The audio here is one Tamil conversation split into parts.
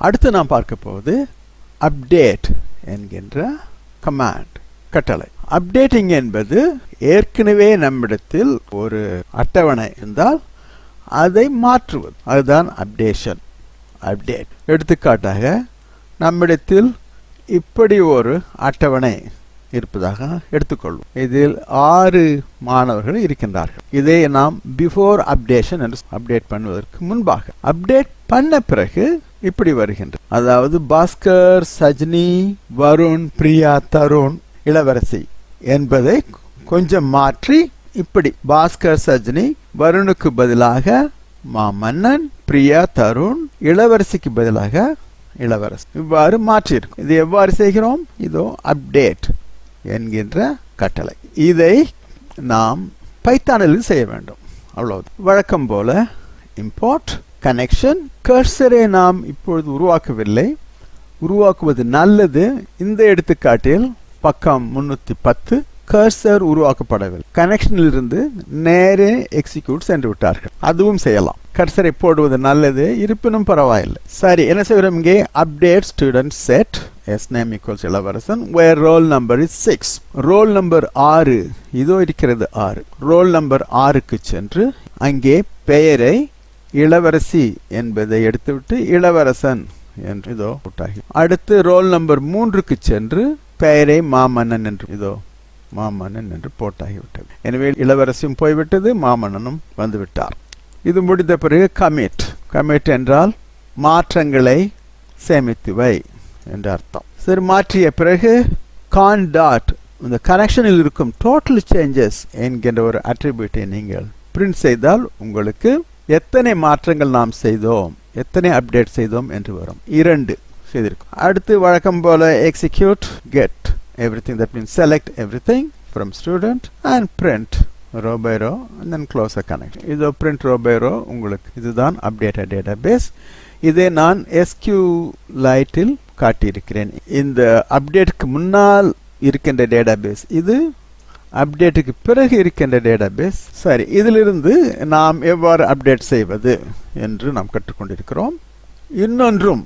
அடுத்து நாம் பார்க்க போவது அப்டேட் என்கின்ற கமாண்ட் கட்டளை. அப்டேட்டிங் என்பது ஏற்கனவே நம்மிடத்தில் ஒரு அட்டவணை இருந்தால் அதை மாற்றுவது, அதுதான் அப்டேஷன். அப்டேட் எடுத்துக்காட்டாக நம்மிடத்தில் இப்படி ஒரு அட்டவணை இருப்பதாக எடுத்துக்கொள்வோம். இதில் 6 மாணவர்கள் இருக்கின்றார்கள். இதை நாம் பிஃபோர் அப்டேஷன் என்று அப்டேட் பண்ணுவதற்கு முன்பாக. அப்டேட் பண்ண பிறகு இப்படி வருகின்றது. அதாவது பாஸ்கர், சஜினி, வருண், பிரியா, தருண், இளவரசி என்பதை கொஞ்சம் மாற்றி இப்படி பாஸ்கர், சஜினி, வருணுக்கு பதிலாக மாமன்னன், பிரியா, தருண், இளவரசிக்கு பதிலாக இளவரசி, இவ்வாறு மாற்றியிருக்கும். இது எவ்வாறு செய்கிறோம்? இதோ அப்டேட் என்கின்ற கட்டளை. இதை நாம் பைத்தானில் செய்ய வேண்டும். அவ்வளவு. வழக்கம் போல இம்போர்ட் கனெக்ஷன். கர்சரை நாம் இப்பொழுது உருவாக்கவில்லை, உருவாக்குவது நல்லது. இந்த எடுத்துக்காட்டில் பக்கம் 310 கர்சர் உருவாக்கப்படவில்லை. கனெக்ஷனில் இருந்து நேரே எக்ஸிக்யூட் சென்று விட்டார்கள். அதுவும் செய்யலாம். கர்சரை போடுவது நல்லது, இருப்பினும் பரவாயில்லை. சரி, என்ன செய்கிறோம்? இங்கே update student set S name equals Ilavarasan where roll number is 6. Roll number 6 இதோ இருக்கிறது. 6 ரோல் நம்பர் 6க்கு சென்று அங்கே பெயரை இளவரசி என்பதை எடுத்துவிட்டு இளவரசன் என்று இதோ போட்டாகி. அடுத்து ரோல் நம்பர் 3க்கு சென்று பெயரை மாமன்னன் என்று இதோ மாமன்னன் என்று போட்டாகிவிட்டது. எனவே இளவரசியும் போய்விட்டது, மாமன்னனும் வந்துவிட்டார். இது முடிந்த பிறகு கமிட். கமிட் என்றால் மாற்றங்களை சேமித்து வை என்று அர்த்தம். சரி, மாற்றிய பிறகு கான் டாட் இந்த கனெக்ஷனில் இருக்கும் டோட்டல் சேஞ்சஸ் என்கின்ற ஒரு அட்ரிபியூட்டை நீங்கள் பிரிண்ட் செய்தால் உங்களுக்கு எத்தனை மாற்றங்கள் நாம் செய்தோம், எத்தனை அப்டேட் செய்தோம் என்று வரும். 2 செய்திருக்கும். அடுத்து வழக்கம் போல execute get everything, that means select everything from student and print row by row and then close a connection. இதோ print row by row உங்களுக்கு இதுதான் updated database. இதை நான் SQLite இல் காட்டியிருக்கிறேன். இந்த அப்டேட்டுக்கு முன்னால் இருக்கின்ற டேட்டாபேஸ், இது அப்டேட்டுக்கு பிறகு இருக்கின்ற டேட்டாபேஸ். சரி, இதிலிருந்து நாம் எவ்வாறு அப்டேட் செய்வது என்று நாம் கற்றுக்கொண்டிருக்கிறோம். இன்னொன்றும்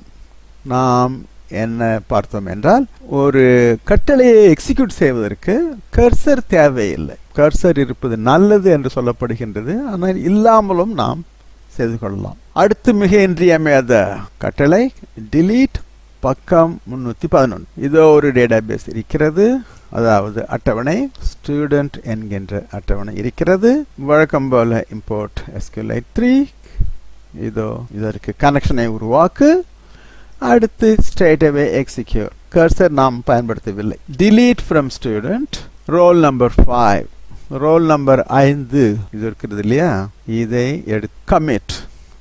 நாம் என்ன பார்த்தோம் என்றால், ஒரு கட்டளையை எக்ஸிக்யூட் செய்வதற்கு கர்சர் தேவையில்லை. கர்சர் இருப்பது நல்லது என்று சொல்லப்படுகின்றது, ஆனால் இல்லாமலும் நாம் செய்து கொள்ளலாம். அடுத்து மிக இன்றியமையாத கட்டளை delete பக்கம் 311. இதோ ஒரு டேட்டாபேஸ் இருக்கிறது, அதாவது அட்டவணை ஸ்டூடெண்ட் என்கின்ற அட்டவணை இருக்கிறது. வழக்கம் போல இம்போர்ட் SQLite 3. இதோ இதற்கு கனெக்ஷனை உருவாக்கு. அடுத்து straight away execute. கர்சர் நாம் பயன்படுத்தவில்லை. delete from student roll number 5. Roll number 5 இது இருக்கிறது இல்லையா, இதை எடுத்து commit.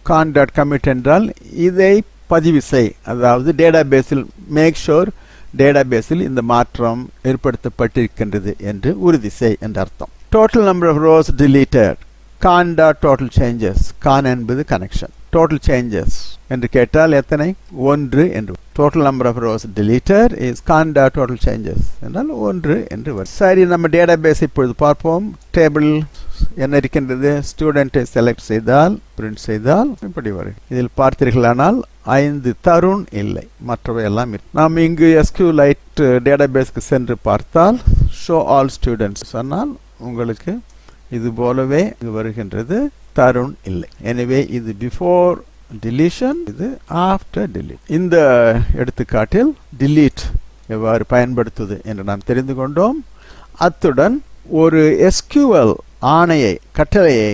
con.commit என்றால் இதை பதிவு செய், அதாவது டேட்டாபேஸில் மேக் ஷோர் டேட்டாபேஸில் இந்த மாற்றம் ஏற்படுத்தப்பட்டிருக்கின்றது என்று உறுதி செய் என்று அர்த்தம். total number of rows deleted. con.total changes. con என்பது கனெக்ஷன். total changes என்று கேட்டால் எத்தனை? 1 என்று. total number of rows deleted is con.total changes என்றால் 1 என்று வரும். சரி, நம்ம டேட்டாபேஸ் இப்பொழுது பார்ப்போம். டேபிள் என்ன இருக்கின்றது? ஸ்டூடெண்ட்டை செலக்ட் செய்தால், பிரிண்ட் செய்தால் இப்படி வரும். இதில் பார்த்தீர்களானால் 5 தருண் இல்லை, மற்றவை எல்லாம் இருக்கு. நாம் இங்கு SQLite டேட்டாபேஸ்க்கு சென்று பார்த்தால் show all students சொன்னால் உங்களுக்கு இது போலவே வருகின்றது. தருண் இல்லை. எனவே இது பிஃபோர் deletion, இது ஆஃப்டர் delete. இந்த எடுத்துக்காட்டில் delete எவ்வாறு பயன்படுத்துவது என்று நாம் தெரிந்து கொண்டோம். அத்துடன் ஒரு SQL ஆணையை, கட்டளையை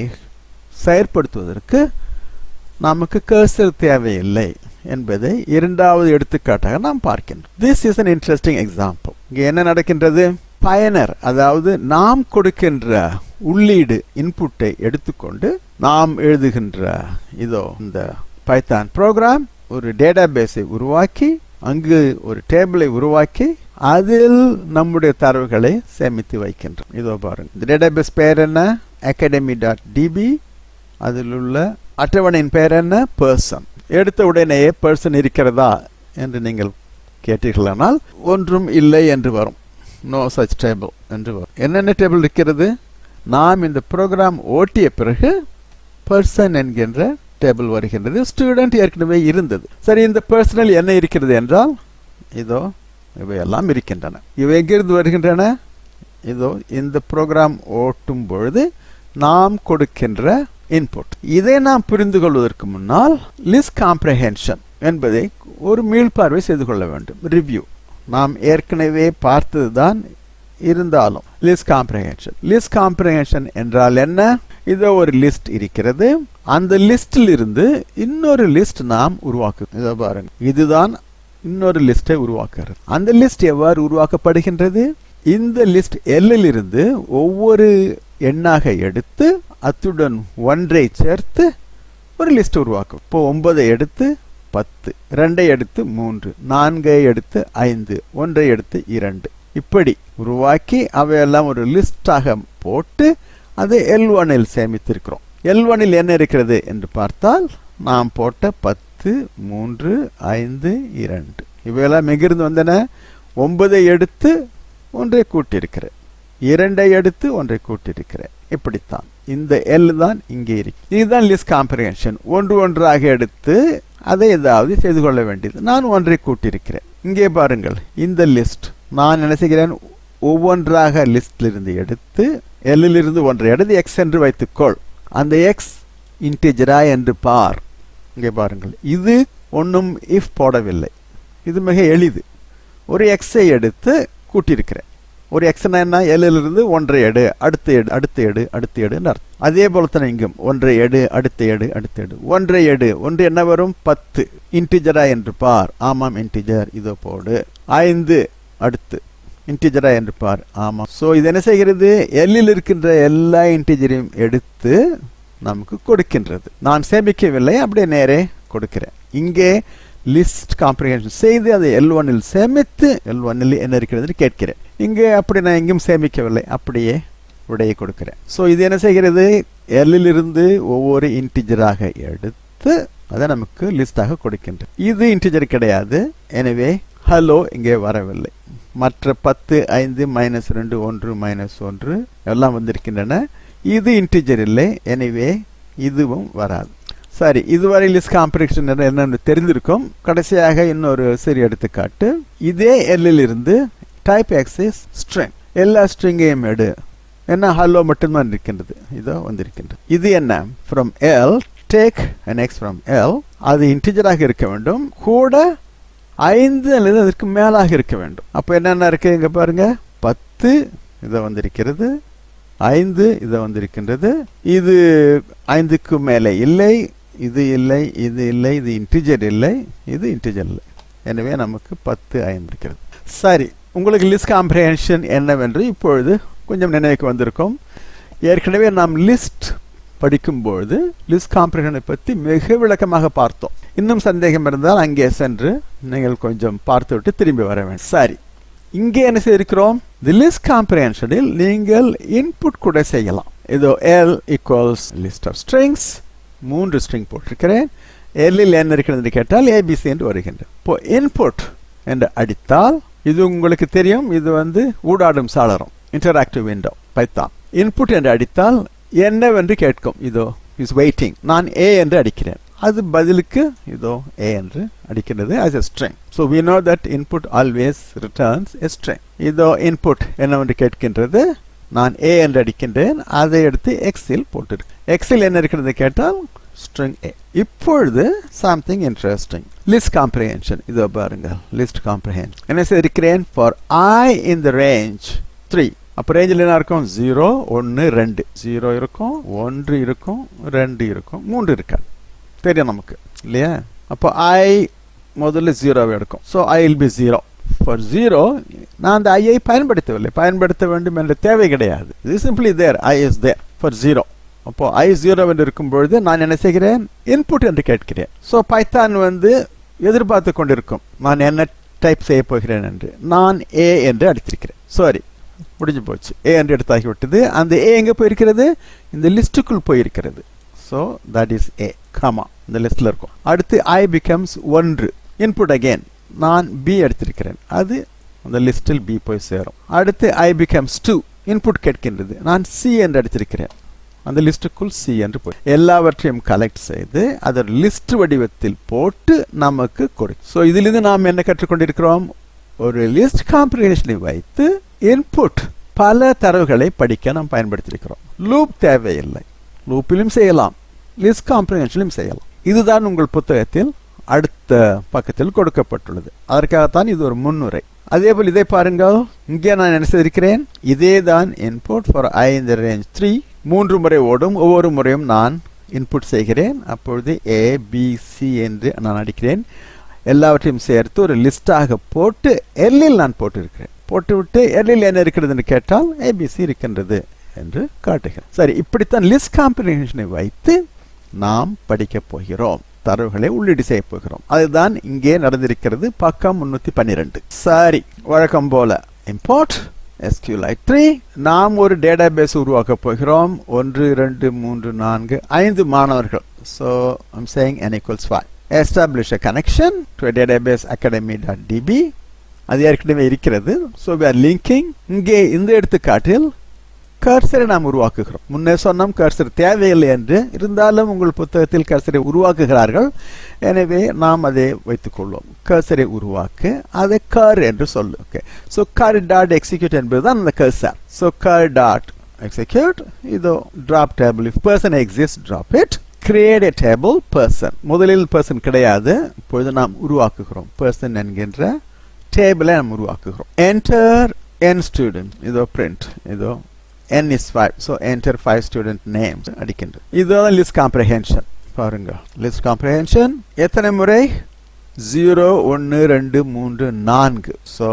செயற்படுத்துவதற்கு நமக்கு கர்சர் தேவையில்லை என்பதை இரண்டாவது எடுத்துக்காட்டாக நாம் பார்க்கின்றோம். This is an interesting example. இங்கே என்ன நடக்கின்றது? பயனர், அதாவது நாம் கொடுக்கின்ற உள்ளீடு இன்புட்டை எடுத்துக்கொண்டு நாம் எழுதுகின்ற இதோ இந்த பைத்தான் ப்ரோக்ராம் ஒரு டேட்டாபேஸை உருவாக்கி, அங்கு ஒரு டேபிளை உருவாக்கி, அதில் நம்முடைய தரவுகளை சேமித்து வைக்கின்றோம். இதோ பாருங்க, இந்த டேட்டாபேஸ் பெயர் என்ன? academy.db. அதில் உள்ள அட்டவணையின் பெயர் என்ன? பர்சன். எடுத்த உடனேயே பர்சன் இருக்கிறதா என்று நீங்கள் கேட்டீர்களானால் ஒன்றும் இல்லை என்று வரும். நோ சச் டேபிள் என்று வரும். என்னென்ன டேபிள் இருக்கிறது? நாம் இந்த ப்ரோக்ராம் ஓட்டிய பிறகு பர்சன் என்கின்ற டேபிள் வருகின்றது. ஸ்டூடெண்ட் ஏற்கனவே இருந்தது. சரி, இந்த பர்சனல் என்ன இருக்கிறது என்றால் இதோ இவையெல்லாம் இருக்கின்றன. இவை எங்கிருந்து வருகின்றன? இதோ இந்த ப்ரோக்ராம் ஓட்டும் பொழுது நாம் கொடுக்கின்ற இன்புட். இதை நாம் புரிந்து கொள்வதற்கு முன்னால் லிஸ்ட் காம்ப்ரஹென்ஷன் என்பதை ஒரு மீள்பார்வை செய்து கொள்ள வேண்டும். ரிவ்யூ நாம் ஏற்கனவே பார்த்ததுதான், இருந்தாலும் லிஸ்ட் காம்ப்ரஹென்ஷன் என்றால் என்ன? இதோ ஒரு லிஸ்ட் இருக்கிறது. அந்த லிஸ்டில் இருந்து இன்னொரு லிஸ்ட் நாம் இதை பாருங்க, இதுதான் இன்னொரு லிஸ்டை உருவாக்குறது. அந்த லிஸ்ட் எவ்வாறு உருவாக்கப்படுகின்றது? இந்த லிஸ்ட் எல்லில் இருந்து ஒவ்வொரு எண்ணாக எடுத்து அத்துடன் 1 சேர்த்து ஒரு லிஸ்ட் உருவாக்கும். இப்போ 9 எடுத்து 10, 2 எடுத்து 3, 4 எடுத்து 5, 1 எடுத்து 2, இப்படி உருவாக்கி அவையெல்லாம் ஒரு லிஸ்டாக போட்டு அதை L1இல் சேமித்திருக்கிறோம். L1இல் என்ன இருக்கிறது என்று பார்த்தால் நாம் போட்ட 10, 3, 5, 2 இவையெல்லாம் எங்கிருந்து வந்தன? 9 எடுத்து 1 கூட்டியிருக்கிறேன், 2 எடுத்து 1 கூட்டியிருக்கிறேன். இப்படித்தான் இந்த L தான் இங்கே இருக்கு. இதுதான் லிஸ்ட் காம்ப்ரஹென்ஷன். ஒன்றாக எடுத்து அதை ஏதாவது செய்து கொள்ள வேண்டியது. நான் 1 கூட்டியிருக்கிறேன். இங்கே பாருங்கள், இந்த லிஸ்ட் நான் என்ன செய்கிறேன்? ஒவ்வொன்றாக லிஸ்டில் இருந்து எடுத்து L இருந்து 1 எடுத்து X என்று வைத்துக்கொள். அந்த X இன்டிஜரா என்று பார். இங்கே பாருங்கள், இது ஒன்றும் இஃப் போடவில்லை. இது மிக எளிது. ஒரு எக்ஸை எடுத்து கூட்டியிருக்கிறேன். ஒரு எக்ஸ்னா என்ன? L-இருந்து 1 எடு, அடுத்து எடு, அடுத்து எடு, அடுத்து எடுன்னு அர்த்தம். அதே போல தானே இங்கும் 1 எடு, அடுத்து எடு, அடுத்து எடு, 1 எடு. 1 என்ன வரும்? 10. இன்டிஜரா என்று பார். ஆமாம், இன்டிஜர். இதோ போடு. 5 அடுத்து இன்டிஜரா என்று பார். ஆமாம். ஸோ இது என்ன செய்கிறது? L-இல் இருக்கின்ற எல்லா இன்டிஜரையும் எடுத்து நமக்கு கொடுக்கின்றது. நான் சேமிக்கவில்லை, அப்படியே நேரே கொடுக்கிறேன். இங்கே லிஸ்ட் காம்ப்ரஹென்ஷன் செய்து அதை L1இல் சேமித்து L1இல் என்ன இருக்கிறது கேட்கிறேன். இங்கே அப்படி நான் எங்கேயும் சேமிக்கவில்லை, அப்படியே விடையை கொடுக்கிறேன். ஸோ இது என்ன செய்கிறது? L-இல் இருந்து ஒவ்வொரு இன்டிஜராக எடுத்து அதை நமக்கு லிஸ்டாக கொடுக்கின்றது. இது இன்டிஜர் கிடையாது, எனவே ஹலோ இங்கே வரவில்லை. மற்ற 10, 5, -2, 1, -1 எல்லாம் வந்திருக்கின்றன. இது இன்டிஜர் இல்லை, எனவே இதுவும் வராது. சரி, இதுவரை லிஸ்ட் காம்ப்ரஹென்ஷன் என்னன்னு தெரிந்திருக்கும். கடைசியாக இன்னொரு சிறிய எடுத்துக்காட்டு. இதே L-இல் இருந்து டைப் எக்ஸ் இஸ் ஸ்ட்ரிங். எல்லா ஸ்ட்ரிங்கையும் எடு. என்ன? ஹலோ மட்டும்தான் இருக்கின்றது. இதோ வந்திருக்கின்றது. இது என்ன? From L take an X from L. அது இன்டிஜராக இருக்க வேண்டும், கூட 5 அல்லது அதற்கு மேலாக இருக்க வேண்டும். அப்போ என்னென்ன இருக்கு? இங்க பாருங்க, 10 இதை வந்திருக்கிறது, 5 இதை வந்திருக்கின்றது. இது 5க்கு மேலே இல்லை, இது இல்லை, இது இல்லை, இது இன்டிஜர் இல்லை, இது இன்டிஜர் இல்லை. எனவே நமக்கு 10, 5 இருக்கிறது. சரி, உங்களுக்கு லிஸ்ட் காம்ப்ரஹென்ஷன் என்னவென்று இப்பொழுது கொஞ்சம் நினைவுக்கு வந்திருக்கும். ஏற்கனவே நாம் லிஸ்ட் படிக்கும்பொழுது லிஸ்ட் காம்ப்ரஹென்ஷனை பற்றி மிக விளக்கமாக பார்த்தோம். இன்னும் சந்தேகம் இருந்தால் அங்கே சென்று நீங்கள் கொஞ்சம் பார்த்துவிட்டு திரும்பி வர வேண்டும். சரி, இங்கே என்ன செய்திருக்கிறோம்? தி லிஸ்ட் காம்ப்ரஹென்ஷனில் நீங்கள் இன்புட் கூட செய்யலாம். இதோ L equals list of strings. 3 string போட்டிருக்கிறேன். L-இல் என்ன இருக்கிறது கேட்டால் ABC என்று வருகின்றது. இப்போ இன்புட் என்று அடித்தால் இது உங்களுக்கு தெரியும், இது ஊடாடும் சாளரம், இன்டராக்டிவ் விண்டோ, பைத்தான். இன்புட் என்று அடித்தால் என்னவென்று கேட்கும். இதோ இஸ் வெயிட்டிங். நான் A என்று அடிக்கிறேன், அது பதிலுக்கு இதோ A என்று அடிக்கிறது as a string. So we know that input always returns a string. இதோ input என்னவென்று கேட்கின்றது. நான் A என்று அடிக்கின்றேன், அதை எடுத்து X-இல் போட்டிருக்கு. X-இல் என்ன இருக்கிறது கேட்டால் string A. இப்பொழுது something interesting. List comprehension. இதோ பாருங்க, list comprehension. என்ன செய்திருக்கிறேன்? For I in the range 3. அப்போ ரேஞ்சில் என்ன இருக்கும்? 0, 1, 2. 0 இருக்கும், 1 இருக்கும், 2 இருக்கும், 3 இருக்காது. தெரியும் நமக்கு இல்லையா? அப்போ I முதல்ல 0 எடுக்கும். So I will be 0. For 0 நான் அந்த ஐயை பயன்படுத்தவில்லை, பயன்படுத்த வேண்டும் என்ற தேவை கிடையாது. இது simply there, I is there for 0. அப்போ I 0 என்று இருக்கும் பொழுது நான் என்ன செய்கிறேன்? இன்புட் என்று கேட்கிறேன். ஸோ பைத்தான் எதிர்பார்த்து கொண்டிருக்கும் நான் என்ன டைப் செய்ய போகிறேன் என்று. நான் A என்று அடித்திருக்கிறேன். சாரி, முடிஞ்சு போச்சு. A என்று எடுத்தாகிவிட்டது. அந்த A எங்கே போயிருக்கிறது? இந்த லிஸ்ட்டுக்குள் போயிருக்கிறது. So that is A, comma, இந்த லிஸ்ட்டில் இருக்கும். அடுத்து I becomes 1. இன்புட் அகெயின் நான் B எடுத்திருக்கிறேன், அது அந்த லிஸ்ட்டில் B போய் சேரும். அடுத்து I becomes 2. இன்புட் கேட்கின்றது, நான் C என்று அடித்திருக்கிறேன், அந்த லிஸ்டுக்குள் சி என்று போய் எல்லாவற்றையும் கலெக்ட் செய்து அதை லிஸ்ட் வடிவத்தில் போட்டு நமக்கு கொடுக்கும். ஸோ இதிலிருந்து நாம் என்ன கற்றுக்கொண்டிருக்கிறோம்? ஒரு லிஸ்ட் காம்ப்ரிஹென்ஷனை வைத்து இன்புட் பல தரவுகளை படிக்க நாம் பயன்படுத்தியிருக்கிறோம். லூப் தேவையில்லை. லூப்பிலும் செய்யலாம், லிஸ்ட் காம்ப்ரிஹென்ஷனிலும் செய்யலாம். இதுதான் உங்கள் புத்தகத்தில் அடுத்த பக்கத்தில் கொடுக்கப்பட்டுள்ளது. அதற்காகத்தான் இது ஒரு முன்னுரை. அதே போல் இதை பாருங்கள். இங்கே நான் என்ன செய்திருக்கிறேன்? இதே தான் input for I in the range 3 3 முறை ஓடும். ஒவ்வொரு முறையும் நான் இன்புட் செய்கிறேன். அப்பொழுது ABC என்று நான் அடிக்கிறேன். எல்லாவற்றையும் சேர்த்து ஒரு லிஸ்டாக போட்டு எல்லில் நான் போட்டிருக்கிறேன். போட்டுவிட்டு எல்லில் என்ன இருக்கிறது என்று கேட்டால் ABC இருக்கின்றது என்று காட்டுகிறேன். சரி, இப்படித்தான் லிஸ்ட் காம்ப்ரிஹென்ஷனை வைத்து நாம் படிக்கப் போகிறோம். தரவுகளை உள்ளீடு செய்ய போகிறோம். அதுதான் இங்கே நடந்திருக்கிறது. பக்கம் 312. சரி, வழக்கம் போல இம்போர்ட் SQLite 3. நாம் ஒரு டேட்டாபேஸ் உருவாக்க போகிறோம். 1 2 3 4 5 மாணவர்கள். So I'm saying n equals 5. Establish a connection to a database academy.db. அது ஏற்கனவே இருக்கிறது. So we are linking. இங்கே இந்த எடுத்துக்காட்டில் கர்சரை நாம் உருவாக்குகிறோம். முன்னே சொன்னோம் கர்சர் தேவையில்லை என்று. இருந்தாலும் உங்கள் புத்தகத்தில் கர்சரை உருவாக்குகிறார்கள். எனவே நாம் அதை வைத்துக் கொள்வோம். கர்சரை உருவாக்கு, அதை கர் என்று சொல்லு. ஓகே, ஸோ கர் டாட் எக்ஸிக்யூட் என்பதுதான் அந்த கர்சர். ஸோ கர் டாட் எக்ஸிக்யூட். இதோ drop table. If person exist drop it. Create a table person. முதலில் பர்சன் கிடையாது, இப்பொழுது நாம் உருவாக்குகிறோம். பர்சன் என்கின்ற டேபிளை நாம் உருவாக்குகிறோம். Enter n student. இதோ பிரிண்ட். இதோ n is 5. So enter 5 student names அடிக்கின்றது. இதுதான் லிஸ்ட் காம்ப்ரிஹென்ஷன். பாருங்க, லிஸ்ட் காம்ப்ரிஹென்ஷன் எத்தனை முறை? 0 1 2 3 4. So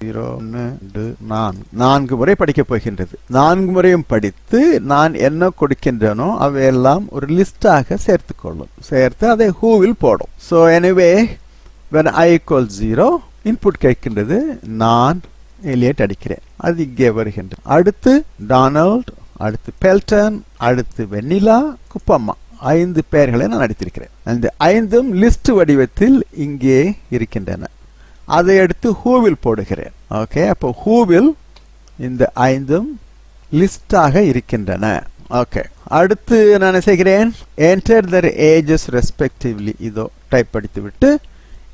0 1 2 4 4 முறை படிக்க போகின்றது. 4 முறையும் படித்து நான் என்ன கொடுக்கின்றனோ அவையெல்லாம் ஒரு லிஸ்டாக சேர்த்து கொள்ளும். சேர்த்து அதை whoவில் போடும். So anyway, when I equals 0 input கேட்கின்றது. நான் எலியட் அடிக்கிறேன். அது இங்கே வருகின்றது. அடுத்து டொனால்ட், அடுத்து பெல்டன், அடுத்து வெண்ணிலா, குப்பம்மா. 5 பெயர்களை நான் அடித்திருக்கிறேன். அந்த 5ம் லிஸ்ட் வடிவத்தில் இங்கே இருக்கின்றன. அதை எடுத்து ஹூவில் போடுகிறேன். ஓகே, அப்போ ஹூவில் இந்த 5ம் லிஸ்டாக இருக்கின்றன. ஓகே, அடுத்து நான் என்ன செய்கிறேன்? Enter their ages respectively. இதோ டைப் படித்து விட்டு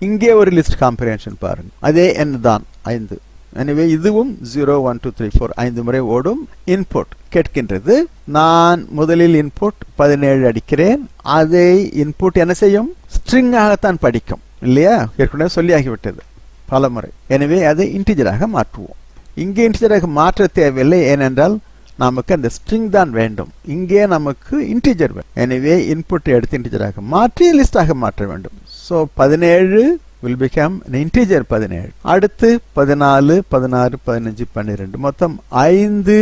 இங்கே ஒரு லிஸ்ட் காம்ப்ரிஹென்ஷன் பாருங்க. அதே n தான் 5. எனவே இதுவும் 0 1 2 3 4 5 முறை ஓடும். இன்புட் கேட்கின்றது. நான் முதலில் இன்புட் 17 அடிக்கிறேன். அதை இன்புட் என்ன செய்யும்? ஸ்ட்ரிங் ஆகத்தான் படிக்கும் இல்லையா? ஏற்கனவே சொல்லியாகிவிட்டது பல முறை. எனவே அதை இன்டிஜராக மாற்றுவோம். இங்கே இன்டிஜராக மாற்ற தேவையில்லை, ஏனென்றால் நமக்கு அந்த ஸ்ட்ரிங் தான் வேண்டும். இங்கே நமக்கு இன்டிஜர் வேண்டும். எனவே இன்புட் எடுத்து இன்டிஜராக மாற்றி லிஸ்டாக மாற்ற வேண்டும். So 17 will become an integer 17. அடுத்து 14 16 15 12 மொத்தம் 5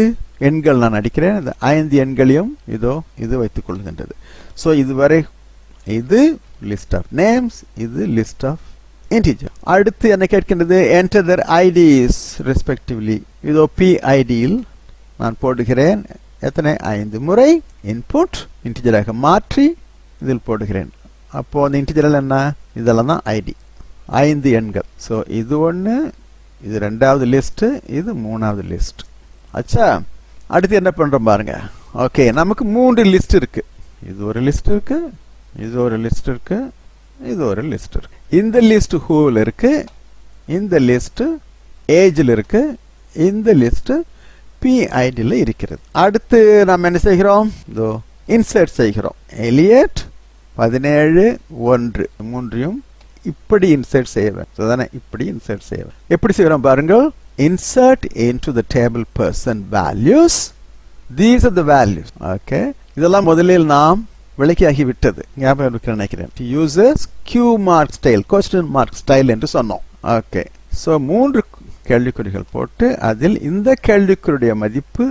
எண்கள் நான் அடிக்கிறேன். அந்த 5 எண்களையும் இதோ இது வைத்துக் கொள்கின்றது. ஸோ இதுவரை இது லிஸ்ட் ஆஃப் நேம்ஸ், இது லிஸ்ட் ஆஃப் இன்டிஜர். அடுத்து என்ன கேட்கின்றது? enter their IDs respectively. இதோ PIDயில் நான் போடுகிறேன். எத்தனை? 5 முறை. இன்புட் இன்டிஜராக மாற்றி இதில் போடுகிறேன். அப்போ அந்த இன்டிஜரில் என்ன? இதெல்லாம் தான் ஐடி. 5 எண்கள். ஸோ இது ஒன்று, இது 2வது லிஸ்ட், இது 3வது லிஸ்ட். அச்சா, அடுத்து என்ன பண்ணுறோம் பாருங்க. ஓகே, நமக்கு 3 லிஸ்ட் இருக்கு. இது ஒரு லிஸ்ட் இருக்கு, இது ஒரு லிஸ்ட் இருக்கு, இது ஒரு லிஸ்ட் இருக்கு. இந்த லிஸ்ட் ஹூவில் இருக்கு, இந்த லிஸ்ட் ஏஜில் இருக்கு, இந்த லிஸ்ட் PIDல இருக்கிறது. அடுத்து நாம் என்ன செய்கிறோம்? இதோ இன்சர்ட் செய்கிறோம். எலியட் 17 1 3யும் இப்படி இன்சர்ட் செய்வேன். இப்படி இன்சர்ட் செய்வேன். எப்படி செய்கிறோம் பாருங்கள். Insert into the table person values. These are the values. Okay, இதெல்லாம் முதலில் நாம் விளக்கியாகி விட்டது. ஞாபகம் இருக்க நினைக்கிறேன். uses Q mark style, question mark style என்று சொன்னோம். ஓகே, ஸோ 3 கேள்விக்குறிகள் போட்டு அதில் இந்த கேள்விக்குறியுடைய மதிப்பு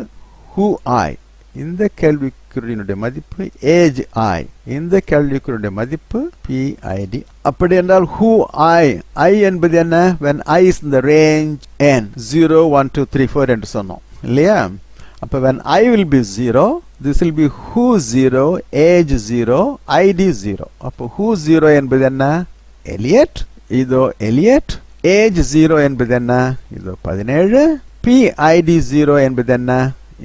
who I, இந்த கேள்விக்குறியினுடைய மதிப்பு ஏஜ் I, இந்த கேள்விக்குறியுடைய மதிப்பு PID. அப்படி என்றால் who I என்பது என்ன? when I is in the range n 0 1 2 3 4 என்று சொன்னோம் இல்லையா? அப்ப when I will be 0, this will be who 0, age 0, ID 0. அப்போ who 0 என்பது என்ன? எலியட். இதோ எலியட். ஏஜ் 0 என்பது என்ன? இதோ 17. PID 0 என்பது என்ன?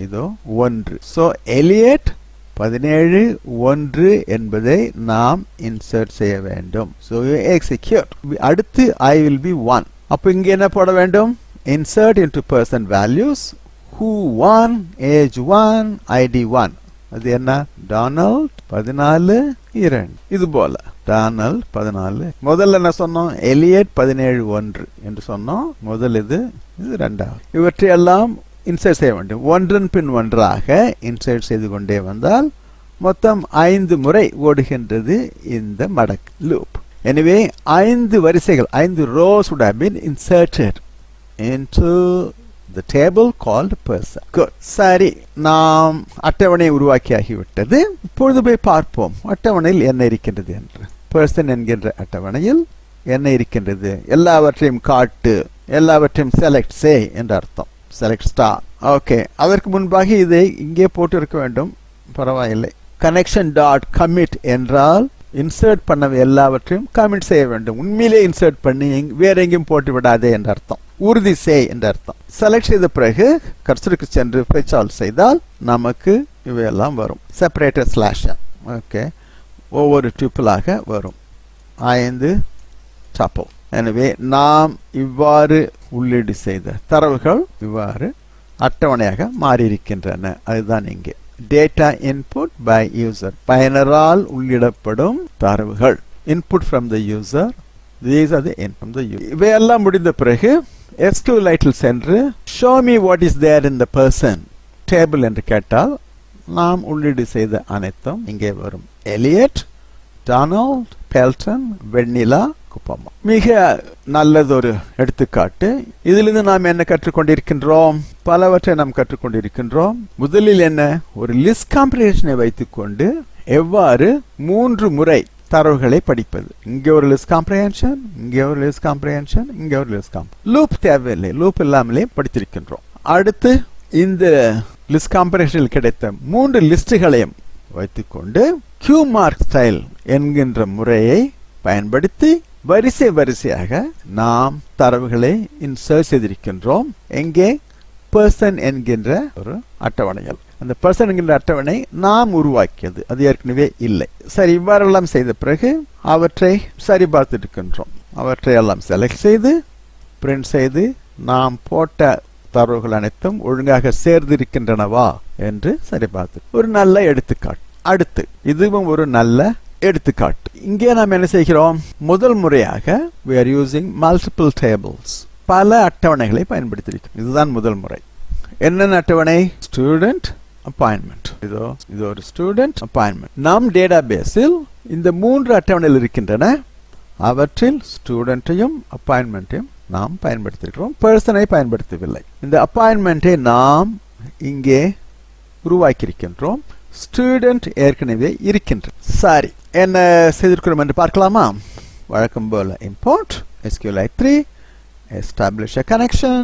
இதோ 1. ஸோ எலியட் 17 என்பதை நாம் இன்சர்ட் செய்ய வேண்டும். So you execute. அடுத்து I will be 1. அப்போ இங்க என்ன போட வேண்டும்? Insert into person values who 1, age 1, ID 1. அது என்ன? Donald 14 2. இது போல Donald 14. முதல்ல என்ன சொன்னோம்? எலியட் 17 1 என்று சொன்னோம். முதல் இது இரண்டாவது. இவற்றையெல்லாம் இன்சர்ட் செய்ய வேண்டும். ஒன்றன் பின் ஒன்றாக இன்சர்ட் செய்து கொண்டே வந்தால் மொத்தம் 5 முறை ஓடுகின்றது இந்த மடக்கு லூப். எனவே 5 வரிசைகள் 5 rows would have been inserted into the table called person. Good. சரி, நாம் அட்டவணை உருவாக்கியாகிவிட்டது. இப்பொழுது போய் பார்ப்போம் அட்டவணையில் என்ன இருக்கின்றது என்று. person என்கின்ற அட்டவணையில் என்ன இருக்கின்றது? எல்லாவற்றையும் காட்டு, எல்லாவற்றையும் செலக்ட் செய் என்ற அர்த்தம். select star. ஓகே, அதற்கு முன்பாக இதை இங்கே போட்டு இருக்க வேண்டும், பரவாயில்லை. connection dot commit என்றால் இன்சர்ட் பண்ண எல்லாவற்றையும் கமிட் செய்ய வேண்டும். உண்மையிலே இன்சர்ட் பண்ணி வேற எங்கேயும் போட்டு விடாதே என்ற அர்த்தம். உறுதி செய் என்ற அர்த்தம். செலக்ட் செய்த பிறகு கர்சருக்கு சென்று fetch all செய்தால் நமக்கு இவையெல்லாம் வரும். Separator slash. ஓகே, ஒவ்வொரு டியூப்பிளாக வரும். 5 டப்பிள். எனவே நாம் இவ்வாறு உள்ளீடு செய்த தரவுகள் இவ்வாறு அட்டவணையாக மாறியிருக்கின்றன. அதுதான் இங்கே data input by user. பயனரால் உள்ளிடப்படும் தரவுகள். input from the user. These are the input from the user. இவையெல்லாம் முடிந்த பிறகு SQLite சென்று show me what is there in the person table என்று கேட்டால் நாம் உள்ளீடு செய்த அனைத்தும் இங்கே வரும். எலியட், டொனால்ட், பெல்டன், வெண்ணிலா, குப்பம்மா. மிக நல்லதொரு எடுத்துக்காட்டு. இதிலிருந்து நாம் என்ன கற்றுக்கொண்டிருக்கின்றோம்? பலவற்றை நாம் கற்றுக்கொண்டிருக்கின்றோம். முதலில் என்ன? ஒரு லிஸ்ட் காம்ப்ரிஹென்ஷனை வைத்துக்கொண்டு எவ்வாறு 3 முறை தரவுகளை படிப்பது. இங்கே ஒரு லிஸ்ட் காம்ப்ரிஹென்ஷன், இங்கே ஒரு லிஸ்ட் காம்ப்ரிஹென்ஷன், இங்கே ஒரு லிஸ்ட் லூப் தேவையில்லை, லூப் இல்லாமலே படித்திருக்கின்றோம். அடுத்து இந்த லிஸ்ட் காம்ப்ரிஹென்ஷனில் கிடைத்த 3 லிஸ்டுகளையும் வைத்துக்கொண்டு கியூ மார்க் ஸ்டைல் என்கின்ற முறையை பயன்படுத்தி வரிசை வரிசையாக நாம் தரவுகளை இன்சர்ட் செய்திருக்கின்றோம். எங்கே? person என்கின்ற ஒரு அட்டவணையில். அந்த person என்கின்ற அட்டவணை நாம் உருவாக்கியது, அது ஏற்கனவே இல்லை. சரி, இவ்வாறெல்லாம் செய்த பிறகு அவற்றை சரி பார்த்திருக்கின்றோம். அவற்றை எல்லாம் செலக்ட் செய்து பிரிண்ட் செய்து நாம் போட்ட தரவுகள் அனைத்தும் ஒழுங்காக சேர்ந்திருக்கின்றனவா என்று சரி பார்த்து ஒரு நல்ல எடுத்துக்காட்டு. அடுத்து இதுவும் ஒரு நல்ல எடுத்துக்காட்டு. இங்கே நாம் என்ன செய்கிறோம்? முதல் முறையாக we are using multiple tables. பல அட்டவணைகளை பயன்படுத்தியிருக்கிறோம். இதுதான் முதல் முறை. என்னென்ன அட்டவணை? Student, appointment. இது ஒரு ஸ்டூடெண்ட், அப்பாயின்மெண்ட். நம் டேட்டாபேஸில் இந்த 3 அட்டவணைகள் இருக்கின்றன. அவற்றில் ஸ்டூடெண்ட்டையும் அப்பாயின்மெண்ட்டையும் நாம் பயன்படுத்தியிருக்கிறோம். பர்சனை பயன்படுத்தவில்லை. இந்த அப்பாயின்மெண்ட்டை நாம் இங்கே உருவாக்கியிருக்கின்றோம். ஸ்டூடெண்ட் ஏற்கனவே இருக்கின்ற. சரி, என்ன செய்திருக்கிறோம் என்று பார்க்கலாமா? வழக்கம் போல import SQLite 3 establish a connection.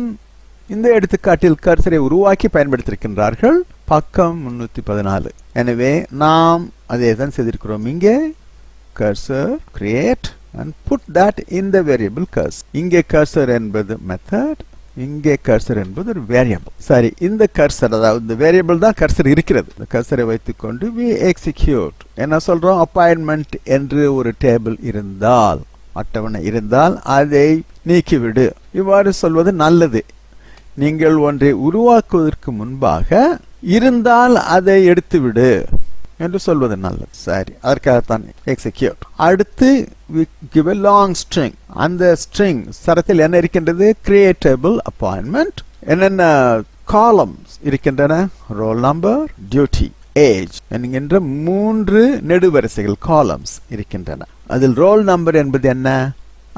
இந்த எடுத்துக்காட்டில் கர்சரை உருவாக்கி பயன்படுத்தியிருக்கின்றார்கள். பக்கம் 314. எனவே நாம் அதே தான் செய்திருக்கிறோம். இங்கே cursor create and put that in the variable cursor. இங்கே cursor என்பது மெத்தட், இங்கே கர்சர் என்பது ஒரு வேரியபிள். சரி, இந்த கர்சர், அதாவது இந்த வேரியபிள் தான் கர்சர் இருக்கிறது. இந்த கர்சரை வைத்துக்கொண்டு we execute. என்ன சொல்றோம்? அப்பாயின்மெண்ட் என்று ஒரு டேபிள் இருந்தால், அட்டவணை இருந்தால் அதை நீக்கிவிடு. இவ்வாறு சொல்வது நல்லது. நீங்கள் ஒன்றை உருவாக்குவதற்கு முன்பாக இருந்தால் அதை எடுத்துவிடு என்று சொல்வது நல்லது. சரி, அதற்காகத்தான் எக்ஸிக்யூட். அடுத்து we give a long string. அந்த ஸ்ட்ரிங் சரத்தில் என்ன இருக்கின்றது? கிரியேட்டபிள் அப்பாயின்மெண்ட். என்னென்ன காலம்ஸ் இருக்கின்றன? ரோல் நம்பர், டியூட்டி, ஏஜ் என்கின்ற 3 நெடுவரிசைகள் காலம்ஸ் இருக்கின்றன. அதில் ரோல் நம்பர் என்பது என்ன?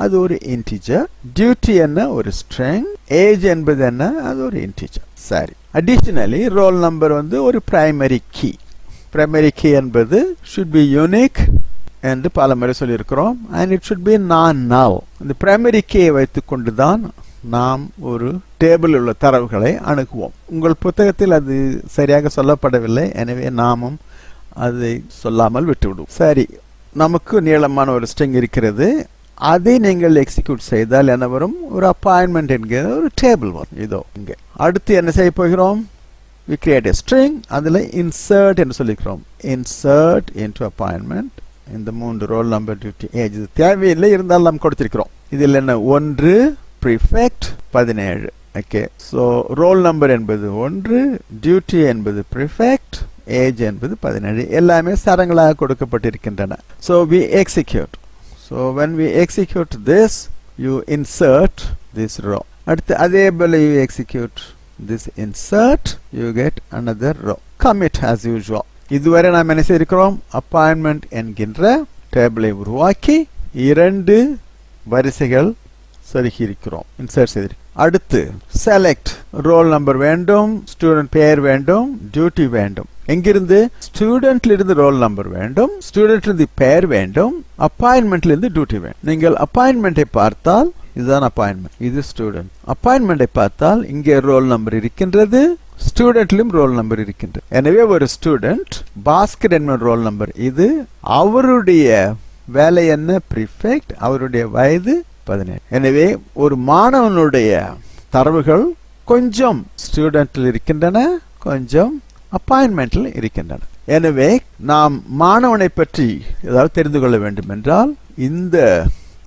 அது ஒரு இன்டிஜர். டியூட்டி என்ன? ஒரு ஸ்ட்ரிங். ஏஜ் என்பது என்ன? அது ஒரு இன்டிஜர். சரி, அடிஷனலி ரோல் நம்பர் வந்து ஒரு பிரைமரி கீ. பிரைமரி கீ என்பது should be unique என்று பல முறை சொல்லியிருக்கிறோம். and it should be non-null. இந்த பிரைமரி கீயை வைத்துக்கொண்டு தான் நாம் ஒரு டேபிள் உள்ள தரவுகளை அணுகுவோம். உங்கள் புத்தகத்தில் அது சரியாக சொல்லப்படவில்லை, எனவே நாமும் அதை சொல்லாமல் விட்டுவிடுவோம். சரி, நமக்கு நீளமான ஒரு ஸ்ட்ரிங் இருக்கிறது. அதை நீங்கள் எக்ஸிக்யூட் செய்தால் என்ன வரும்? ஒரு அப்பாயின்மெண்ட் என்கிற ஒரு டேபிள் வரும். இதோ இங்கே. அடுத்து என்ன செய்ய போகிறோம்? we create a string, அதில் insert என்று சொல்லிக்கிறோம். insert into appointment, இந்த 3 roll number, duty, age இது தேவையில்லை, இருந்தாலும் நாம் கொடுத்திருக்கிறோம். இதில் என்ன 1 prefect 17. okay, so roll number என்பது 1, duty என்பது prefect, age என்பது 17. எல்லாமே சரங்களாக கொடுக்கப்பட்டிருக்கின்றன. so we execute. so when we execute this, you insert this row. அடுத்து அதே போல you execute this insert, you get another row. commit as usual. இதுவரை நாம் என்ன செய்திருக்கிறோம்? appointment என்கின்ற டேபிளை உருவாக்கி 2 வரிசைகள் செருகியிருக்கிறோம், இன்சர்ட் செய்திருக்கிறோம். அடுத்து select roll number வேண்டும், ஸ்டூடெண்ட் பெயர் வேண்டும், டியூட்டி வேண்டும். எங்கிருந்து? ஸ்டூடெண்ட்ல இருந்து ரோல் நம்பர் வேண்டும், ஸ்டூடெண்ட்ல இருந்து பெயர் வேண்டும், அப்பாயின்மெண்ட்ல இருந்து டியூட்டி வேண்டும். நீங்கள் அப்பாயின்மெண்டை பார்த்தால் இதுதான் அப்பாயின்மெண்ட், இது ஸ்டூடெண்ட். அப்பாயின்மெண்டை பார்த்தால் இங்கே ரோல் நம்பர் இருக்கின்றது, ஸ்டூடெண்ட்லயும் ரோல் நம்பர் இருக்கின்றது. எனவே ஒரு ஸ்டூடெண்ட் பாஸ்கர் என்பது ரோல் நம்பர், இது அவருடைய வேலை என்ன? பிரிஃபெக்ட், அவருடைய வயது 17. எனவே ஒரு மாணவனுடைய தரவுகள் கொஞ்சம் ஸ்டூடெண்ட்ல இருக்கின்றன, கொஞ்சம் அப்பாயின்மெண்டில் இருக்கின்றன. எனவே நாம் மாணவனை பற்றி ஏதாவது தெரிந்து கொள்ள வேண்டும் என்றால் இந்த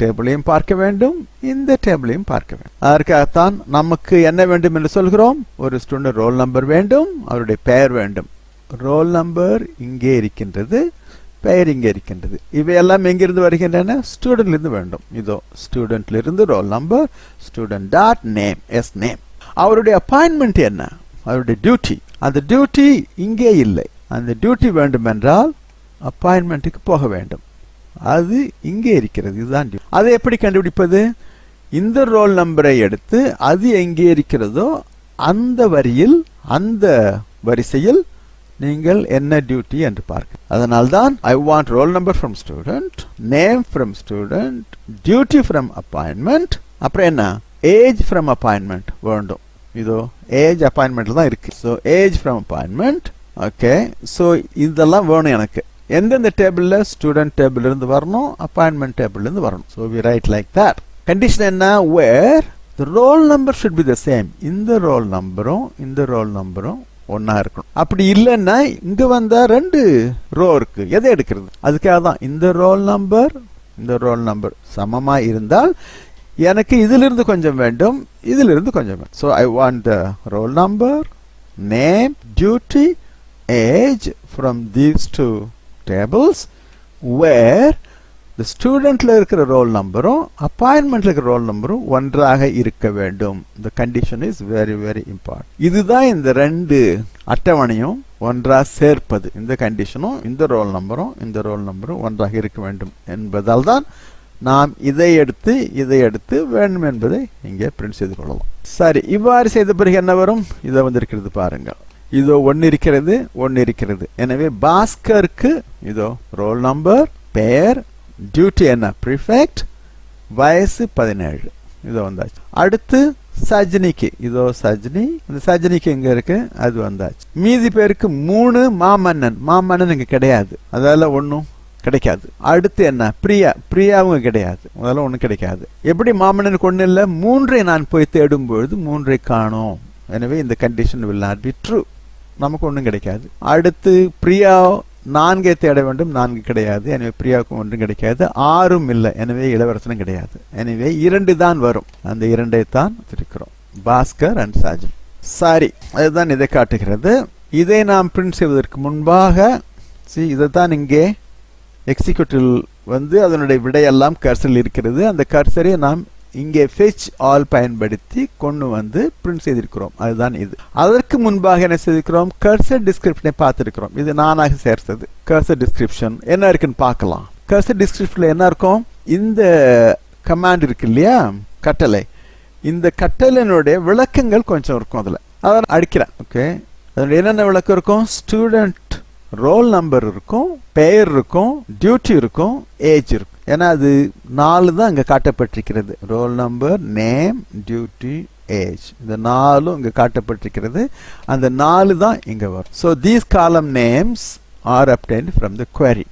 டேபிளையும் பார்க்க வேண்டும், இந்த டேபிளையும் பார்க்க வேண்டும். அதற்காகத்தான் நமக்கு என்ன வேண்டும் என்று சொல்கிறோம்? ஒரு ஸ்டூடெண்ட் ரோல் நம்பர் வேண்டும், அவருடைய பெயர் வேண்டும். ரோல் நம்பர் இங்கே இருக்கின்றது, பெயர் இங்கே இருக்கின்றது. இவையெல்லாம் எங்கிருந்து வருகின்றன? ஸ்டூடெண்ட்ல இருந்து வேண்டும். இதோ ஸ்டூடெண்ட்ல இருந்து roll number, student dot name, S name. அவருடைய அப்பாயின்மெண்ட் என்ன? அவருடைய டியூட்டி. அந்த டியூட்டி இங்கே இல்லை. அந்த டியூட்டி வேண்டும் என்றால் அப்பாயின்மெண்ட்டுக்கு போக வேண்டும், அது இங்கே இருக்கிறது. இதுதான் டியூட்டி. அதை எப்படி கண்டுபிடிப்பது? இந்த ரோல் நம்பரை எடுத்து அது எங்கே இருக்கிறதோ அந்த வரியில், அந்த வரிசையில் நீங்கள் என்ன டியூட்டி என்று பார்க்க. அதனால்தான் I want roll number from student, name from student, duty from appointment, அப்புறம் என்ன? age from appointment வேண்டும். இதோ ஏஜ் அப்பாயின்மெண்ட்ல தான் இருக்கு. So age from appointment. Okay, so இதெல்லாம் வேணும் எனக்கு. எந்தெந்த டேபிள்ல? ஸ்டூடெண்ட் டேபிள் இருந்து வரணும், அப்பாயின்மெண்ட் டேபிள் இருந்து வரணும். So we write like that. Condition என்ன? Where the roll number should be the same. இந்த ரோல் நம்பரும் இந்த ரோல் நம்பரும் ஒன்னா இருக்கணும். அப்படி இல்லைன்னா இங்க வந்தா 2 ரோ இருக்கு, எதை எடுக்கிறது? அதுக்காக தான் இந்த ரோல் நம்பர் இந்த ரோல் நம்பர் சமமா இருந்தால் எனக்கு இதிலிருந்து கொஞ்சம் வேண்டும், இதிலிருந்து கொஞ்சம் வேண்டும். So I want the roll number, name, duty, age from these 2 tables, where the studentல இருக்கிற ரோல் நம்பரும் அப்பாயின்மெண்ட்ல இருக்கிற ரோல் நம்பரும் ஒன்றாக இருக்க வேண்டும். The condition is very very important. இதுதான் இந்த 2 அட்டவணையும் ஒன்றா சேர்ப்பது. இந்த கண்டிஷனும் இந்த ரோல் நம்பரும் ஒன்றாக இருக்க வேண்டும் என்பதால் தான் நாம் இதை எடுத்து வேண்டும் என்பதை இங்கே பிரிண்ட் செய்து கொள்ளலாம். சரி, இவ்வாறு செய்த பிறகு என்ன வரும்? இதை வந்திருக்கிறது பாருங்கள். இதோ 1 இருக்கிறது. எனவே பாஸ்கருக்கு இதோ ரோல் நம்பர், பெயர், டியூட்டி என்ன? பிரிஃபெக்ட், வயசு 17. இதோ வந்தாச்சு. அடுத்து சஜினிக்கு, இதோ சஜினி, இந்த சஜினிக்கு எங்க இருக்கு? அது வந்தாச்சு. மீதி பேருக்கு 3 மாமன்னன் இங்க கிடையாது, அதால ஒன்னும் கிடைக்காது. அடுத்து என்ன? பிரியாவும் கிடையாது, முதல்ல ஒன்றும் கிடைக்காது. எப்படி மாமன்னனுக்கு ஒன்றும் இல்லை? 3ஐ நான் போய் தேடும் பொழுது 3ஐ காணோம். எனவே இந்த condition will not be true, நமக்கு ஒன்றும் கிடைக்காது. அடுத்து பிரியா 4ஐ தேட வேண்டும், 4 கிடையாது, எனவே பிரியாவுக்கும் ஒன்றும் கிடைக்காது. 6ம் இல்லை, எனவே இளவரசனும் கிடையாது. எனவே 2 தான் வரும், அந்த 2ஐ தான் இருக்கிறோம், பாஸ்கர் அண்ட் சாஜன். சரி, அதுதான் இதை காட்டுகிறது. இதை நாம் பிரிண்ட் செய்வதற்கு முன்பாக இதைத்தான் இங்கே எக்ஸிக்யூட்டிவ் வந்து அதனுடைய விடையெல்லாம் கர்சரில் இருக்கிறது. அந்த கர்சரை நாம் இங்கே fetch all பயன்படுத்தி கொண்டு வந்து பிரிண்ட் செய்திருக்கிறோம். அதுதான் இது. அதற்கு முன்பாக என்ன செய்திருக்கிறோம்? கர்சர் டிஸ்கிரிப்ஷனை பார்த்திருக்கிறோம். இது நானாக சேர்த்தது. கர்சர் டிஸ்கிரிப்ஷன் என்ன இருக்குன்னு பார்க்கலாம். கர்சர் டிஸ்கிரிப்ஷன்ல என்ன இருக்கும்? இந்த கமாண்ட் இருக்கு இல்லையா, கட்டளை. இந்த கட்டளையினுடைய விளக்கங்கள் கொஞ்சம் இருக்கும். அதில் அதை அடிக்கிறேன். ஓகே, அதனுடைய என்னென்ன விளக்கம் இருக்கும்? ஸ்டூடெண்ட் ரோல் நம்பர் இருக்கும், பெயர் இருக்கும், டியூட்டி இருக்கும், ஏஜ் இருக்கும். ஏன்னா அது 4 தான் இங்க காட்டப்பட்டிருக்கிறது. Roll number, name, duty, age, இந்த 4 இங்க காட்டப்பட்டிருக்கிறது. அந்த 4 தான் இங்க வரும். So these column names are obtained from the query.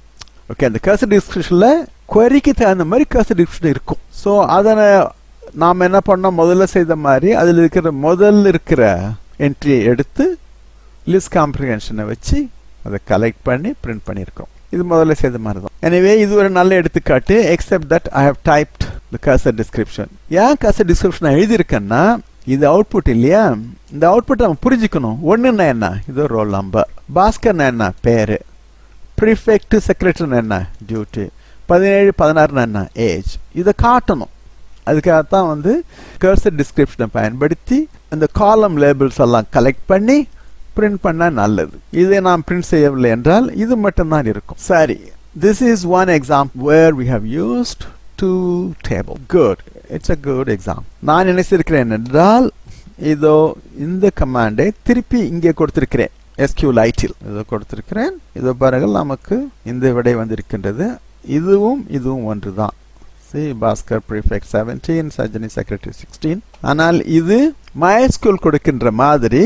Okay, அந்த கர்சர் டிஸ்கிரிப்ஷன்ல queryக்கு தகுந்த மாதிரி கர்சர் டிஸ்கிரிப்ஷன் இருக்கும். ஸோ அதனை நாம் என்ன பண்ணோம்? முதல்ல செய்த மாதிரி அதில் இருக்கிற முதல்ல இருக்கிற என்ட்ரியை எடுத்து லிஸ்ட் காம்ப்ரிஹென்ஷனை வச்சு அதை கலெக்ட் பண்ணி பிரிண்ட் பண்ணியிருக்கோம். இது முதல்ல செய்த மாதிரி தான். எனவே இது ஒரு நல்ல எடுத்துக்காட்டு. Except that I have typed the cursor description. ஏன் கர்சர் டிஸ்கிரிப்ஷன் எழுதியிருக்கேன்னா இது அவுட்புட் இல்லையா, இந்த அவுட்புட் நம்ம புரிஞ்சுக்கணும். ஒன்றுன்னா என்ன, இது ரோல் நம்பர். பாஸ்கர்னா என்ன, பேரு. ப்ரிஃபெக்ட் செக்ரட்டரினா என்ன, டியூட்டி. 17 16 என்ன, ஏஜ். இதை காட்டணும். அதுக்காகத்தான் வந்து கர்சர் டிஸ்கிரிப்ஷனை பயன்படுத்தி இந்த காலம் லேபிள்ஸ் எல்லாம் கலெக்ட் பண்ணி பிரிண்ட் பண்ணா நல்லது. இதை நாம் பிரிண்ட் செய்யவில்லை என்றால் இது மட்டும்தான் இருக்கும். சரி, this is one example where we have used two table. Good, it's a good example. நான் நினைச்சிருக்கிறேன் என்றால் இதோ இந்த கமாண்டை திருப்பி இங்கே கொடுத்திருக்கிறேன். SQLite இதோ கொடுத்திருக்கிறேன். இதோ பாருங்கள், நமக்கு இந்த விடை வந்திருக்கின்றது. இதுவும் ஒன்றுதான். Bhaskar prefect 17, Sajini secretary 16. ஆனால் இது MySQL கொடுக்கின்ற மாதிரி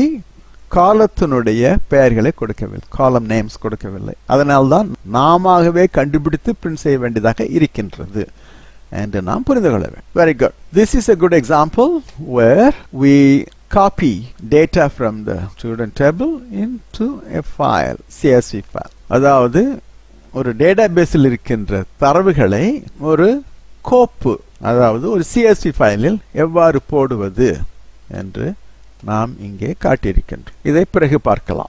காலத்தினுடைய பெயர்களை கொடுக்கவில்லை, காலம் நேம்ஸ் கொடுக்கவில்லை. அதனால்தான் நாமவே கண்டுபிடித்து பிரிண்ட் செய்ய வேண்டியதாக இருக்கின்றது என்று நாம் புரிந்து கொள்ள வேண்டும். Very good. This is a good example where we copy data from the student table into a file, CSV file. அதாவது ஒரு டேட்டாபேஸில் இருக்கின்ற தரவுகளை ஒரு கோப்பு, அதாவது ஒரு CSV ஃபைலில் எவ்வாறு போடுவது என்று நாம் இங்கே காட்டியிருக்கின்றோம். இதை பிறகு பார்க்கலாம்.